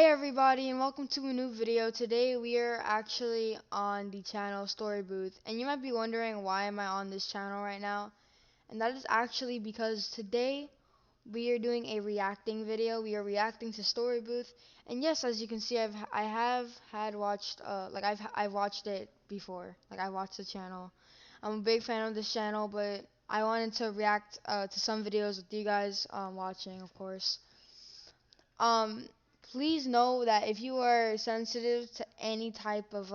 Everybody, and welcome to a new video. Today we are actually on the channel Storybooth, and you might be wondering why am I on this channel right now, and that is actually because today we are doing a reacting video. We are reacting to Storybooth, and yes, as you can see, I have had watched I've watched it before. Like, I watched the channel. I'm a big fan of this channel, but I wanted to react to some videos with you guys watching, of course. um Please know that if you are sensitive to any type of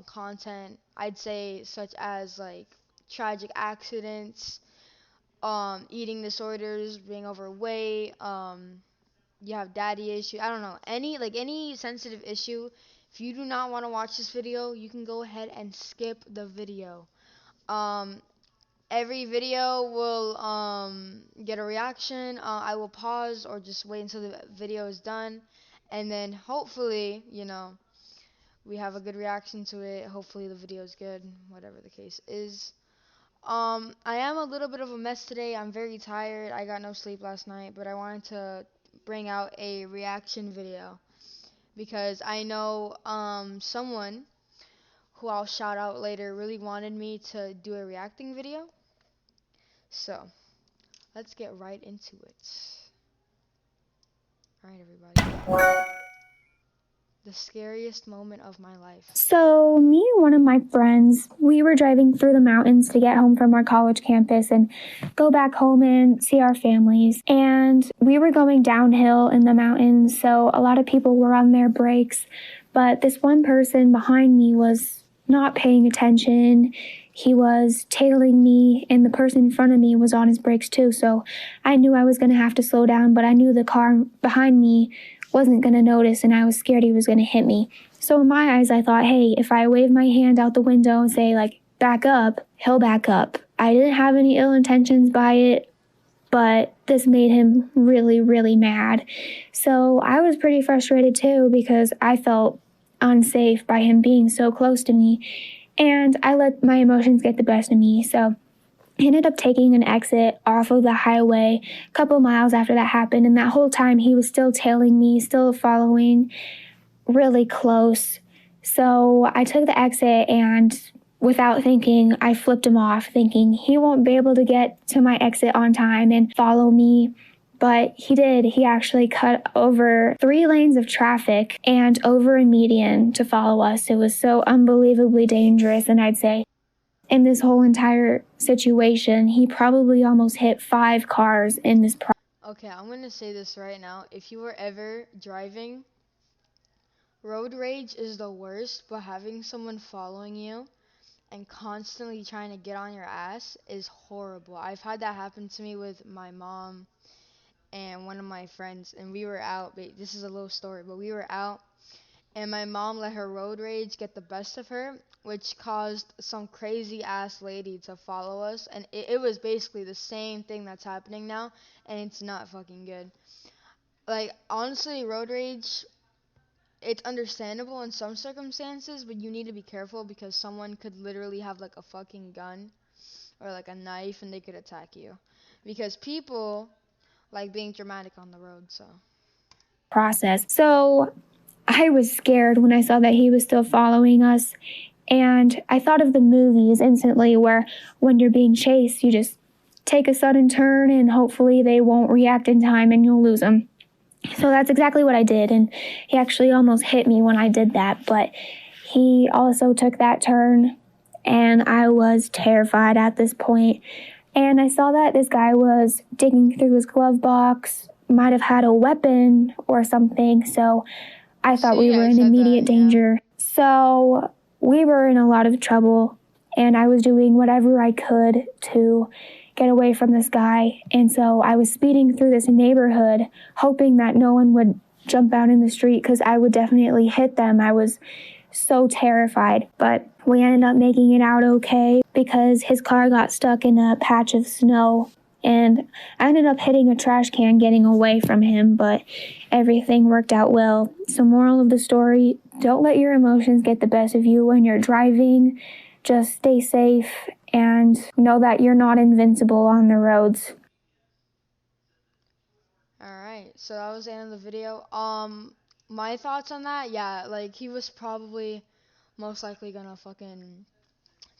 content, I'd say, such as like tragic accidents, eating disorders, being overweight, you have daddy issue, I don't know, any sensitive issue, if you do not want to watch this video, you can go ahead and skip the video. um every video will get a reaction. I will pause or just wait until the video is done, and then hopefully, we have a good reaction to it. Hopefully the video is good, whatever the case is. I am a little bit of a mess today. I'm very tired. I got no sleep last night, but I wanted to bring out a reaction video because I know someone who I'll shout out later really wanted me to do a reacting video. So let's get right into it. Alright, everybody. The scariest moment of my life. So, me and one of my friends, we were driving through the mountains to get home from our college campus and go back home and see our families. And we were going downhill in the mountains, so a lot of people were on their brakes. But this one person behind me was not paying attention. He was tailing me, and the person in front of me was on his brakes too. So I knew I was going to have to slow down, but I knew the car behind me wasn't going to notice, and I was scared he was going to hit me. So in my eyes, I thought, hey, if I wave my hand out the window and say, like, back up, he'll back up. I didn't have any ill intentions by it, but this made him really, really mad. So I was pretty frustrated too, because I felt unsafe by him being so close to me, and I let my emotions get the best of me. So I ended up taking an exit off of the highway a couple miles after that happened, and that whole time he was still tailing me, still following really close. So I took the exit, and without thinking, I flipped him off, thinking he won't be able to get to my exit on time and follow me. But he did. He actually cut over 3 lanes of traffic and over a median to follow us. It was so unbelievably dangerous, and I'd say in this whole entire situation, he probably almost hit 5 cars in this Okay, I'm gonna say this right now. If you were ever driving, road rage is the worst, but having someone following you and constantly trying to get on your ass is horrible. I've had that happen to me with my mom and one of my friends, and we were out. This is a little story, but we were out, and my mom let her road rage get the best of her, which caused some crazy ass lady to follow us, and it was basically the same thing that's happening now, and it's not fucking good. Like, honestly, road rage, it's understandable in some circumstances, but you need to be careful because someone could literally have like a fucking gun or like a knife, and they could attack you because people like being dramatic on the road. So process. So I was scared when I saw that he was still following us. And I thought of the movies instantly, where when you're being chased, you just take a sudden turn and hopefully they won't react in time and you'll lose them. So that's exactly what I did. And he actually almost hit me when I did that. But he also took that turn, and I was terrified at this point. And I saw that this guy was digging through his glove box, might have had a weapon or something. So I thought we were in immediate danger. So we were in a lot of trouble, and I was doing whatever I could to get away from this guy. And so I was speeding through this neighborhood, hoping that no one would jump out in the street, because I would definitely hit them. I was so terrified. But we ended up making it out okay, because his car got stuck in a patch of snow, and I ended up hitting a trash can getting away from him, but everything worked out well. So moral of the story, don't let your emotions get the best of you when you're driving. Just stay safe and know that you're not invincible on the roads. alright, so that was the end of the video. My thoughts on that, yeah, like he was probably most likely gonna fucking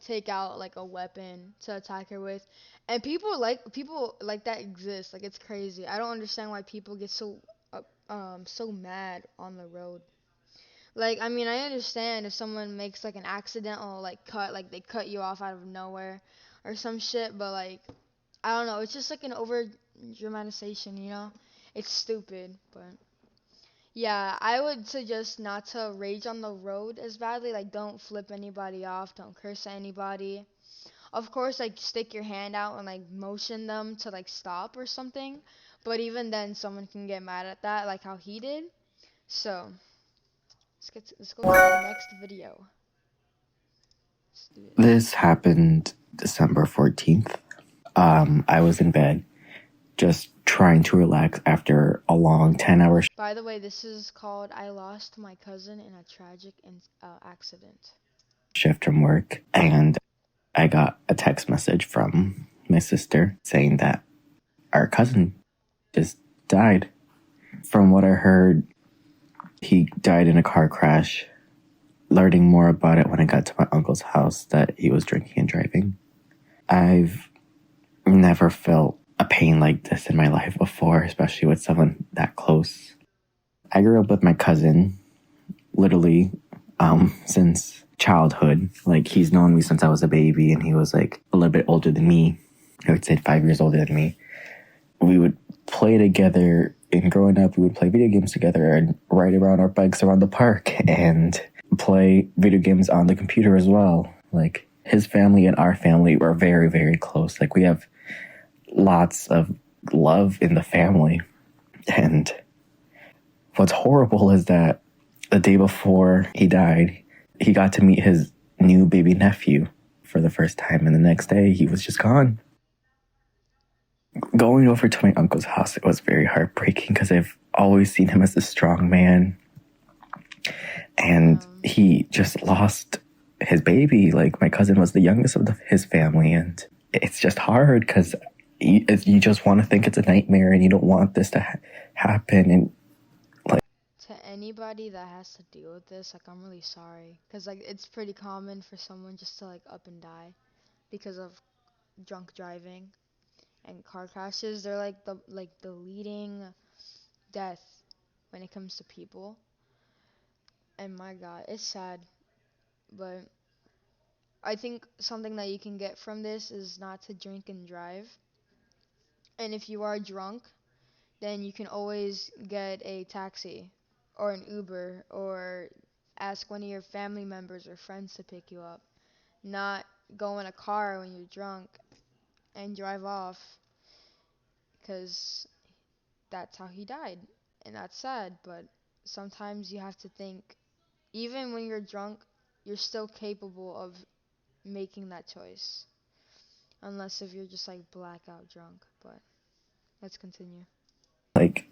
take out like a weapon to attack her with. And people like that exist. Like it's crazy. I don't understand why people get so mad on the road. Like I mean, I understand if someone makes like an accidental like cut, like they cut you off out of nowhere or some shit, but like I don't know, it's just like an over dramatization, you know? It's stupid, but yeah, I would suggest not to rage on the road as badly. Like, don't flip anybody off, don't curse at anybody. Of course, like, stick your hand out and like motion them to like stop or something. But even then, someone can get mad at that, like how he did. So let's go to the next video. Let's do it. This happened December 14th. I was in bed just trying to relax after a long 10-hour By the way, this is called "I Lost My Cousin in a Tragic Accident." shift from work, and I got a text message from my sister saying that our cousin just died. From what I heard, he died in a car crash. Learning more about it when I got to my uncle's house that he was drinking and driving. I've never felt a pain like this in my life before, especially with someone that close. I grew up with my cousin, literally, since childhood. Like, he's known me since I was a baby, and he was like a little bit older than me. I would say 5 years older than me. We would play together, and growing up, we would play video games together and ride around our bikes around the park and play video games on the computer as well. Like, his family and our family were very, very close. Like, we have lots of love in the family. And what's horrible is that the day before he died, he got to meet his new baby nephew for the first time, and the next day he was just gone. Going over to my uncle's house, it was very heartbreaking because I've always seen him as a strong man, and he just lost his baby. Like, my cousin was the youngest of his family, and it's just hard because you just want to think it's a nightmare and you don't want this to happen. And To anybody that has to deal with this, like I'm really sorry, cause like it's pretty common for someone just to like up and die because of drunk driving and car crashes. They're like the leading death when it comes to people. And my God, it's sad, but I think something that you can get from this is not to drink and drive. And if you are drunk, then you can always get a taxi or an Uber or ask one of your family members or friends to pick you up. Not go in a car when you're drunk and drive off because that's how he died. And that's sad, but sometimes you have to think, even when you're drunk, you're still capable of making that choice. Unless if you're just like blackout drunk. But let's continue. like,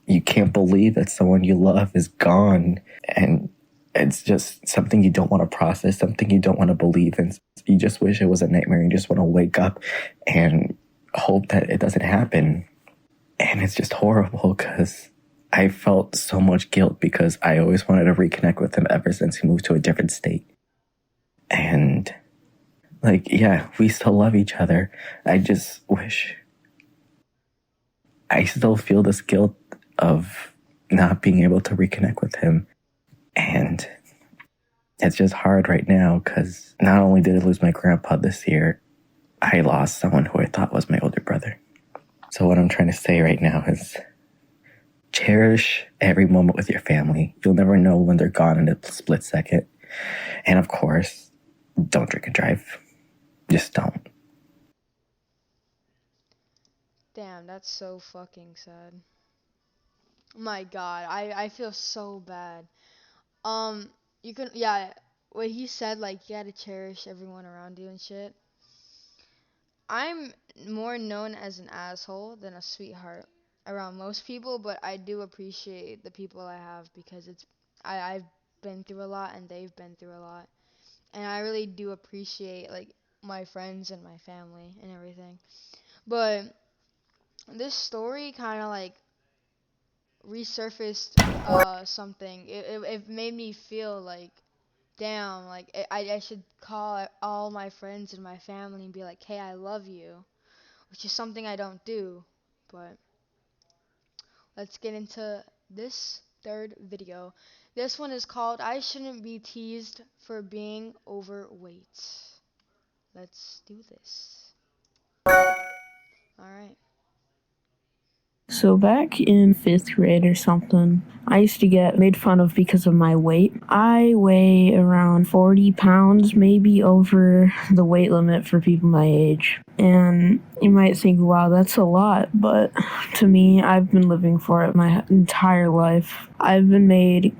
you can't believe that someone you love is gone, and it's just something you don't want to process, something you don't want to believe in. You just wish it was a nightmare. You just want to wake up and hope that it doesn't happen. And it's just horrible because I felt so much guilt because I always wanted to reconnect with him ever since he moved to a different state. And like, yeah, we still love each other. I just wish, I still feel this guilt of not being able to reconnect with him. And it's just hard right now because not only did I lose my grandpa this year, I lost someone who I thought was my older brother. So what I'm trying to say right now is cherish every moment with your family. You'll never know when they're gone in a split second. And of course, don't drink and drive. Just don't. Damn, that's so fucking sad. My God, I feel so bad. Um, you can, yeah, what he said, like, you gotta cherish everyone around you and shit. I'm more known as an asshole than a sweetheart around most people, but I do appreciate the people I have because I've been through a lot and they've been through a lot. And I really do appreciate, like, my friends and my family and everything. But this story kind of, like, resurfaced something. It made me feel like, damn, like I should call all my friends and my family and be like, hey, I love you, which is something I don't do. But let's get into this third video. This one is called I Shouldn't Be Teased for Being Overweight. Let's do this. Alright. So back in 5th grade or something, I used to get made fun of because of my weight. I weigh around 40 pounds, maybe over the weight limit for people my age. And you might think, wow, that's a lot, but to me, I've been living for it my entire life. I've been made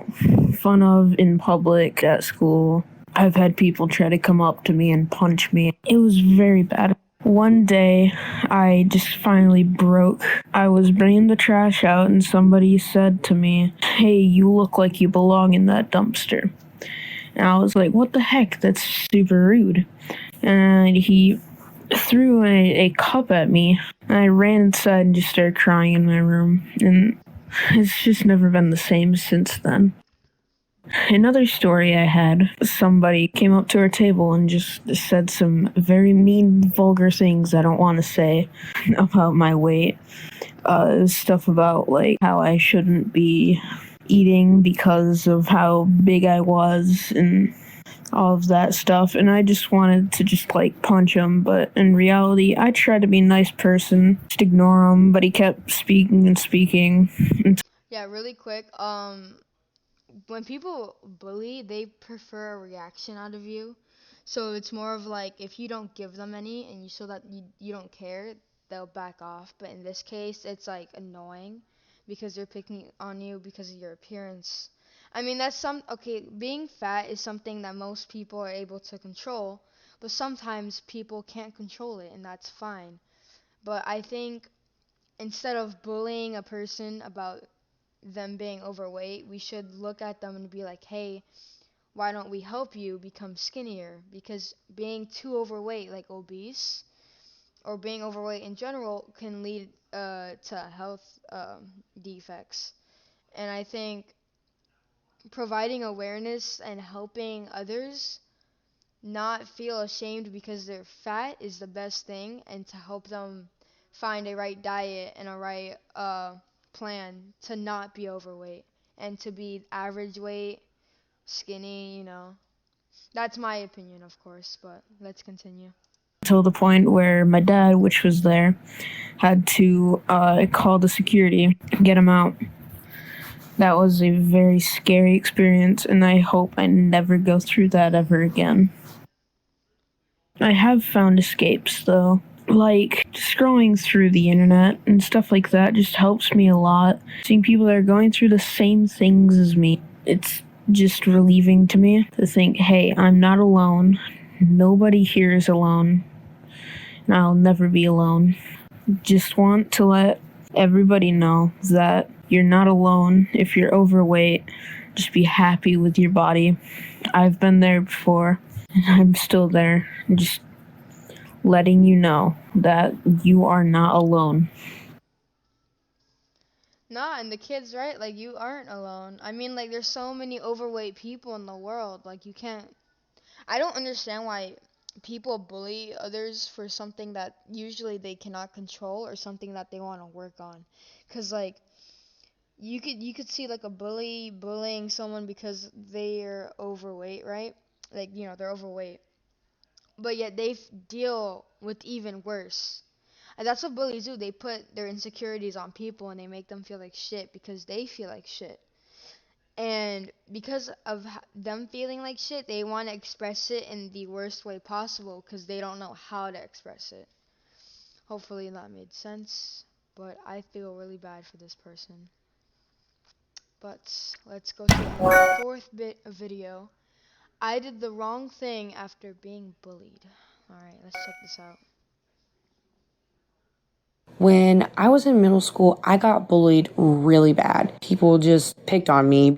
fun of in public, at school. I've had people try to come up to me and punch me. It was very bad. One day, I just finally broke. I was bringing the trash out and somebody said to me, hey, you look like you belong in that dumpster. And I was like, what the heck? That's super rude. And he threw a cup at me. And I ran inside and just started crying in my room. And it's just never been the same since then. Another story I had, somebody came up to our table and just said some very mean, vulgar things I don't want to say about my weight. Stuff about like how I shouldn't be eating because of how big I was and all of that stuff. And I just wanted to just like punch him, but in reality, I tried to be a nice person, just ignore him, but he kept speaking and speaking. Yeah, really quick. When people bully, they prefer a reaction out of you. So it's more of like if you don't give them any and you show that you don't care, they'll back off. But in this case, it's like annoying because they're picking on you because of your appearance. I mean, okay, being fat is something that most people are able to control, but sometimes people can't control it, and that's fine. But I think instead of bullying a person about them being overweight, we should look at them and be like, hey, why don't we help you become skinnier? Because being too overweight, like obese, or being overweight in general, can lead to health defects. And I think providing awareness and helping others not feel ashamed because they're fat is the best thing, and to help them find a right diet and a right plan to not be overweight and to be average weight, skinny, That's my opinion, of course, but let's continue. Till the point where my dad, which was there, had to call the security, get him out. That was a very scary experience, and I hope I never go through that ever again. I have found escapes, though. Like, scrolling through the internet and stuff like that just helps me a lot. Seeing people that are going through the same things as me, it's just relieving to me to think, hey, I'm not alone. Nobody here is alone. And I'll never be alone. Just want to let everybody know that you're not alone. If you're overweight, just be happy with your body. I've been there before, and I'm still there. Just letting you know that you are not alone. Nah, and the kids, right? Like, you aren't alone. I mean, like, there's so many overweight people in the world. Like, you can't. I don't understand why people bully others for something that usually they cannot control or something that they want to work on. Cause like you could see like a bully bullying someone because they're overweight, right? Like they're overweight, but yet they deal with even worse. And that's what bullies do. They put their insecurities on people and they make them feel like shit because they feel like shit. And because of them feeling like shit, they want to express it in the worst way possible because they don't know how to express it. Hopefully that made sense, but I feel really bad for this person. But let's go to the fourth bit of video. I did the wrong thing after being bullied. Alright, let's check this out. When I was in middle school, I got bullied really bad. People just picked on me,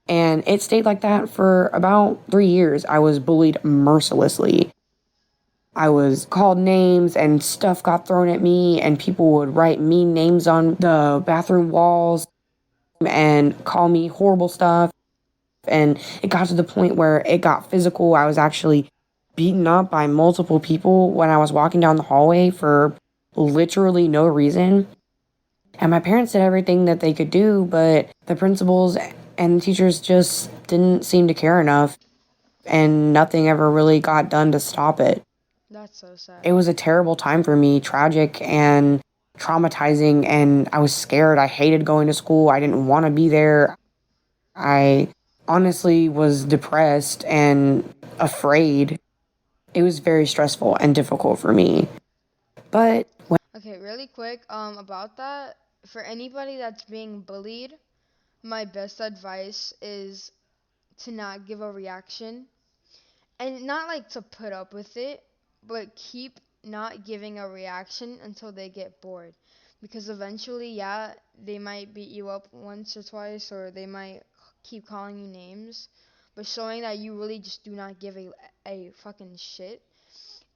and it stayed like that for about 3 years. I was bullied mercilessly. I was called names and stuff got thrown at me, and people would write mean names on the bathroom walls. and call me horrible stuff. And it got to the point where it got physical. I was actually beaten up by multiple people when I was walking down the hallway for literally no reason. And my parents did everything that they could do, but the principals and the teachers just didn't seem to care enough, and nothing ever really got done to stop it. That's so sad. It was a terrible time for me, tragic and traumatizing, and I was scared. I hated going to school. I didn't want to be there. I honestly was depressed and afraid. It was very stressful and difficult for me. But Okay, really quick, about that, for anybody that's being bullied, my best advice is to not give a reaction and not like to put up with it, but keep not giving a reaction until they get bored. Because eventually, yeah, they might beat you up once or twice, or they might keep calling you names, but showing that you really just do not give a fucking shit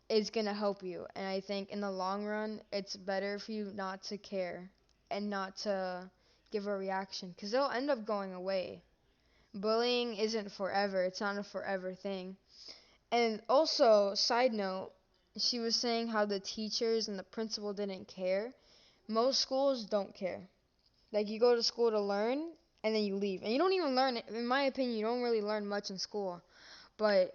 is gonna help you. And I think in the long run, it's better for you not to care and not to give a reaction, because they'll end up going away. Bullying isn't forever, it's not a forever thing. And also, side note, she was saying how the teachers and the principal didn't care. Most schools don't care. Like, you go to school to learn and then you leave. And you don't even learn, in my opinion, you don't really learn much in school. But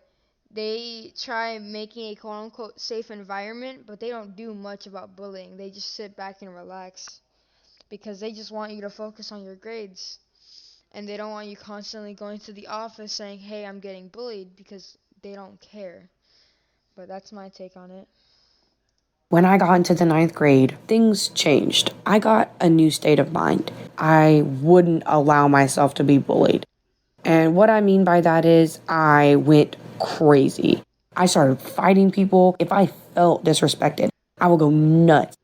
they try making a quote unquote safe environment, but they don't do much about bullying. They just sit back and relax because they just want you to focus on your grades. And they don't want you constantly going to the office saying, hey, I'm getting bullied, because they don't care. But that's my take on it. when I got into the ninth grade, things changed. I got a new state of mind. I wouldn't allow myself to be bullied. And what I mean by that is I went crazy. I started fighting people. If I felt disrespected, I would go nuts,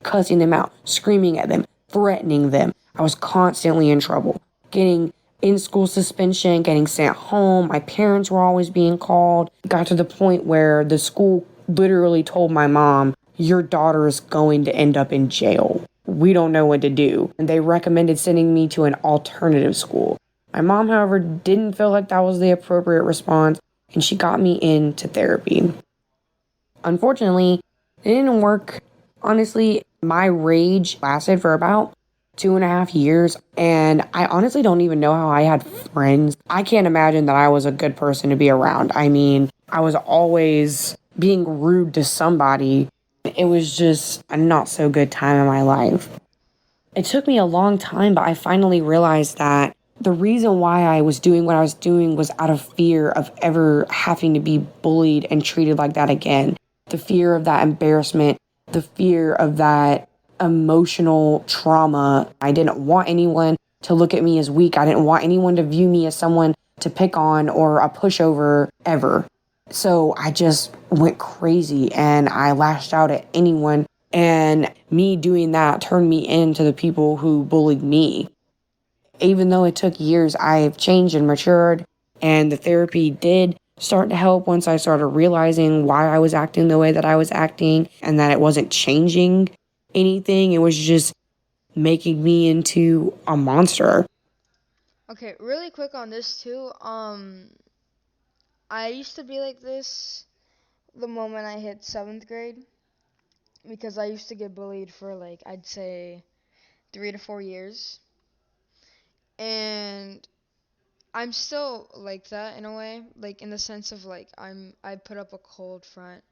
cussing them out, screaming at them, threatening them. I was constantly in trouble, getting in school suspension, getting sent home. My parents were always being called. It got to the point where the school literally told my mom, your daughter is going to end up in jail. We don't know what to do. And they recommended sending me to an alternative school. My mom, however, didn't feel like that was the appropriate response, and she got me into therapy. Unfortunately, it didn't work. Honestly, my rage lasted for about 2.5 years, and I honestly don't even know how I had friends. I can't imagine that I was a good person to be around. I mean, I was always being rude to somebody. It was just a not so good time in my life. It took me a long time, but I finally realized that the reason why I was doing what I was doing was out of fear of ever having to be bullied and treated like that again. The fear of that embarrassment, the fear of that emotional trauma. I didn't want anyone to look at me as weak. I didn't want anyone to view me as someone to pick on or a pushover ever. So I just went crazy and I lashed out at anyone. And me doing that turned me into the people who bullied me. Even though it took years, I've changed and matured. And the therapy did start to help once I started realizing why I was acting the way that I was acting and that it wasn't changing anything. It was just making me into a monster. Okay, really quick on this too. I used to be like this the moment I hit 7th grade, because I used to get bullied for, like, I'd say 3 to 4 years. And I'm still like that in a way, like in the sense of, like, I put up a cold front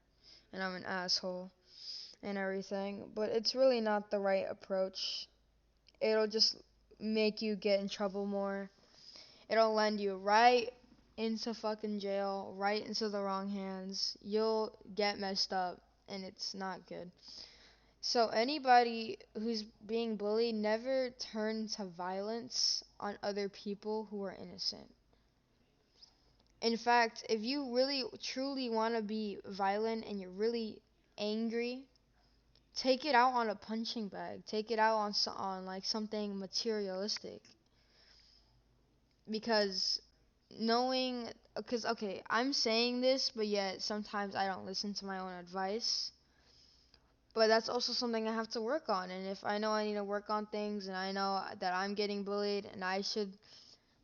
and I'm an asshole and everything, but it's really not the right approach. It'll just make you get in trouble more. It'll land you right into fucking jail, right into the wrong hands. You'll get messed up and it's not good. So anybody who's being bullied, never turn to violence on other people who are innocent. In fact, if you really truly want to be violent and you're really angry, take it out on a punching bag. Take it out on like something materialistic. Because knowing, because okay, I'm saying this, but yet sometimes I don't listen to my own advice. but that's also something I have to work on. And if I know I need to work on things and I know that I'm getting bullied and I should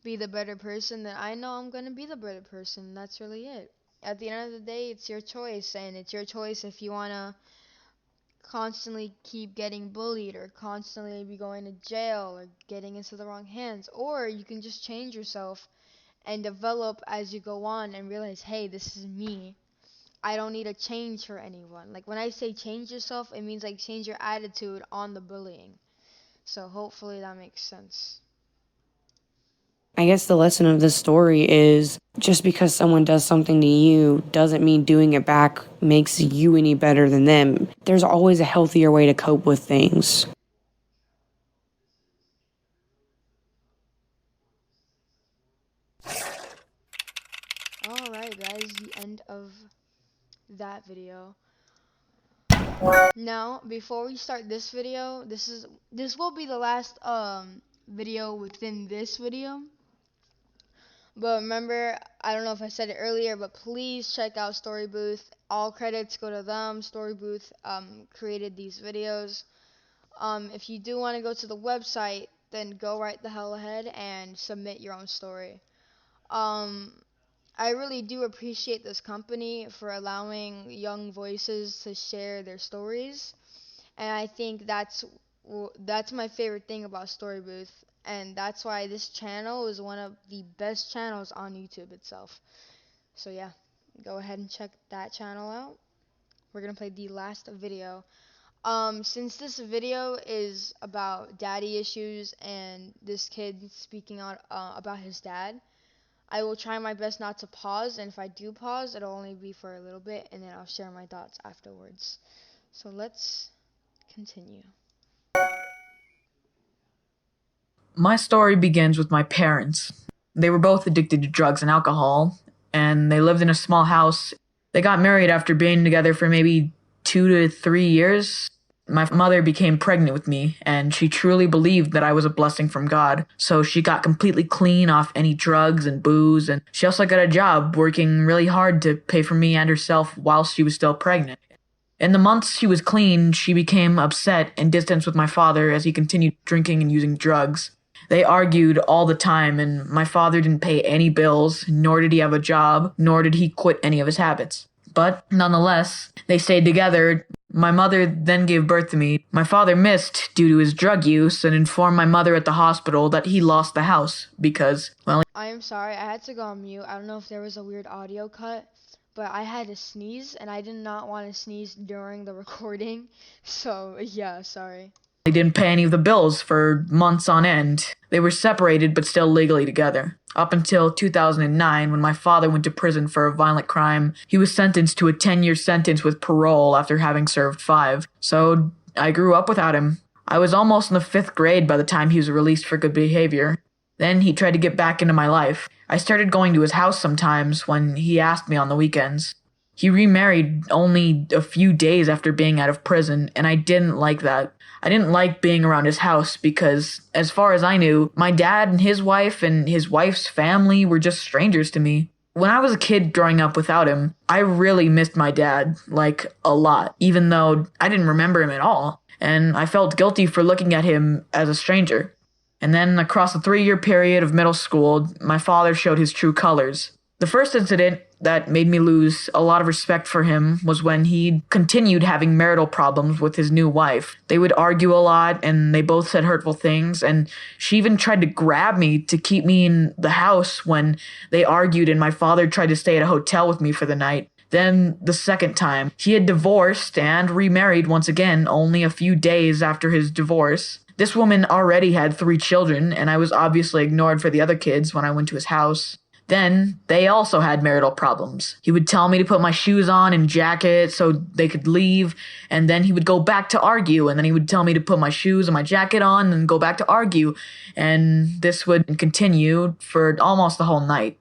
be the better person, then I know I'm going to be the better person. That's really it. At the end of the day, it's your choice, and it's your choice if you want to constantly keep getting bullied or constantly be going to jail or getting into the wrong hands, or you can just change yourself and develop as you go on and realize, hey, this is me. I don't need to change for anyone. Like when I say change yourself, it means like change your attitude on the bullying. So hopefully that makes sense. I guess the lesson of this story is just because someone does something to you doesn't mean doing it back makes you any better than them. There's always a healthier way to cope with things. Alright, that is the end of that video. Now, before we start this video, this will be the last video within this video. But remember, I don't know if I said it earlier, but please check out Storybooth. All credits go to them. Storybooth created these videos. If you do want to go to the website, then go right the hell ahead and submit your own story. Um, I really do appreciate this company for allowing young voices to share their stories, and I think that's my favorite thing about Storybooth, and that's why this channel is one of the best channels on YouTube itself. So yeah, go ahead and check that channel out. We're gonna play the last video. Since this video is about daddy issues and this kid speaking out about his dad, I will try my best not to pause, and if I do pause, it'll only be for a little bit, and then I'll share my thoughts afterwards. So let's continue. My story begins with my parents. They were both addicted to drugs and alcohol, and they lived in a small house. They got married after being together for maybe 2 to 3 years. My mother became pregnant with me, and she truly believed that I was a blessing from God. So she got completely clean off any drugs and booze, and she also got a job working really hard to pay for me and herself while she was still pregnant. In the months she was clean, she became upset and distant with my father as he continued drinking and using drugs. They argued all the time, and my father didn't pay any bills, nor did he have a job, nor did he quit any of his habits. But nonetheless, they stayed together. My mother then gave birth to me. My father missed due to his drug use and informed my mother at the hospital that he lost the house because, well, I am sorry, I had to go on mute. I don't know if there was a weird audio cut, but I had to sneeze, and I did not want to sneeze during the recording. So yeah, sorry. he didn't pay any of the bills for months on end. They were separated but still legally together. Up until 2009, when my father went to prison for a violent crime, he was sentenced to a 10-year sentence with parole after having served 5. So I grew up without him. I was almost in the 5th grade by the time he was released for good behavior. Then he tried to get back into my life. I started going to his house sometimes when he asked me on the weekends. He remarried only a few days after being out of prison, and I didn't like that. I didn't like being around his house because, as far as I knew, my dad and his wife's family were just strangers to me. When I was a kid growing up without him, I really missed my dad, like, a lot, even though I didn't remember him at all, and I felt guilty for looking at him as a stranger. And then, across a 3-year period of middle school, my father showed his true colors. The first incident that made me lose a lot of respect for him was when he continued having marital problems with his new wife. They would argue a lot, and they both said hurtful things, and she even tried to grab me to keep me in the house when they argued and my father tried to stay at a hotel with me for the night. Then, the second time, he had divorced and remarried once again only a few days after his divorce. This woman already had 3 children, and I was obviously ignored for the other kids when I went to his house. Then, they also had marital problems. He would tell me to put my shoes on and jacket so they could leave, and then he would go back to argue, and then he would tell me to put my shoes and my jacket on and go back to argue, and this would continue for almost the whole night.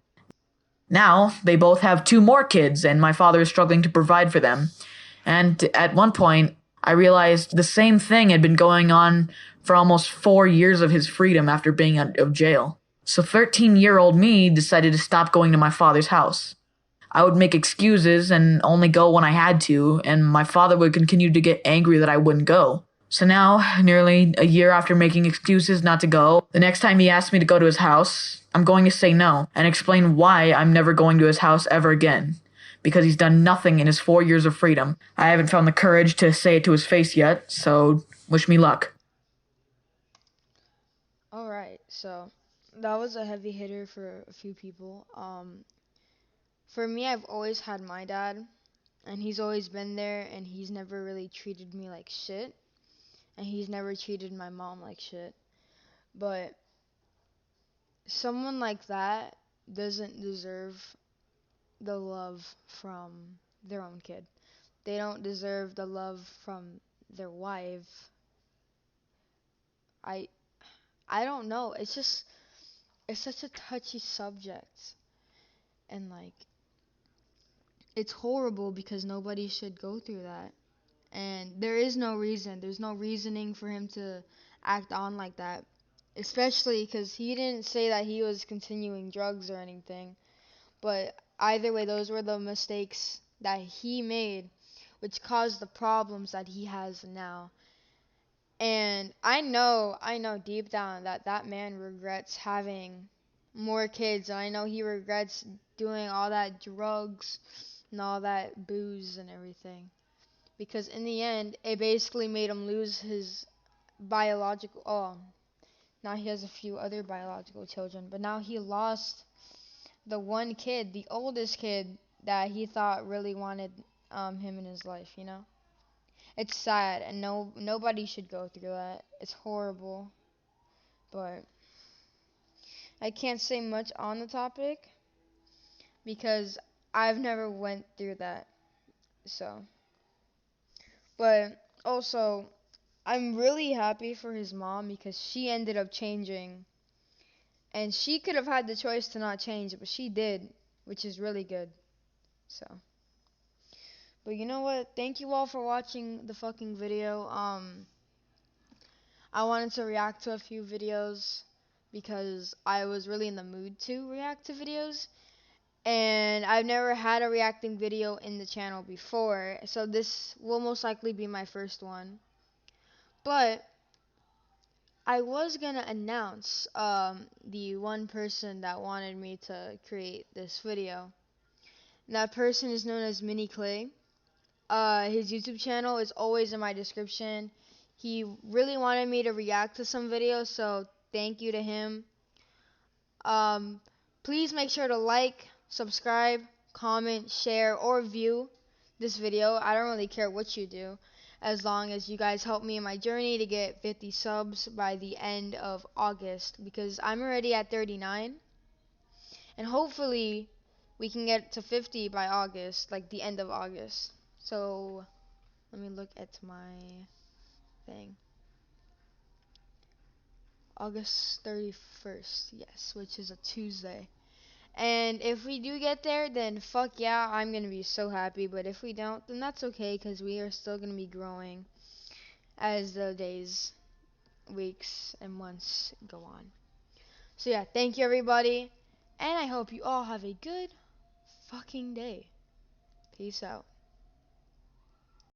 Now, they both have 2 more kids, and my father is struggling to provide for them. And at one point, I realized the same thing had been going on for almost 4 years of his freedom after being out of jail. So 13-year-old me decided to stop going to my father's house. I would make excuses and only go when I had to, and my father would continue to get angry that I wouldn't go. So now, nearly a year after making excuses not to go, the next time he asks me to go to his house, I'm going to say no and explain why I'm never going to his house ever again. Because he's done nothing in his 4 years of freedom. I haven't found the courage to say it to his face yet, so wish me luck. Alright, so that was a heavy hitter for a few people. For me, I've always had my dad, and he's always been there, and he's never really treated me like shit, and he's never treated my mom like shit. But someone like that doesn't deserve the love from their own kid. They don't deserve the love from their wife. I I don't know. It's such a touchy subject, and like it's horrible because nobody should go through that. And there is no reason. There's no reasoning for him to act on like that. Especially because he didn't say that he was continuing drugs or anything. But either way, those were the mistakes that he made, which caused the problems that he has now. And I know deep down that that man regrets having more kids. And I know he regrets doing all that drugs and all that booze and everything. Because in the end, it basically made him lose his biological. Oh, now he has a few other biological children, but now he lost the one kid, the oldest kid that he thought really wanted him in his life. You know, it's sad, and nobody should go through that. It's horrible, but I can't say much on the topic because I've never went through that. So, but also I'm really happy for his mom because she ended up changing. And she could have had the choice to not change, but she did, which is really good. So, but you know what? Thank you all for watching the fucking video. I wanted to react to a few videos because I was really in the mood to react to videos. And I've never had a reacting video in the channel before, so this will most likely be my first one. But I was gonna announce the one person that wanted me to create this video. That person is known as Mini Clay. His YouTube channel is always in my description. He really wanted me to react to some videos, so thank you to him. Um, Please make sure to like, subscribe, comment, share, or view this video. I don't really care what you do, as long as you guys help me in my journey to get 50 subs by the end of August, because I'm already at 39, and hopefully we can get to 50 by August, like the end of August. So let me look at my thing. August 31st, yes, which is a Tuesday. And if we do get there, then fuck yeah, I'm gonna be so happy. But if we don't, then that's okay, because we are still gonna be growing as the days, weeks, and months go on. So yeah, thank you everybody, and I hope you all have a good fucking day. Peace out.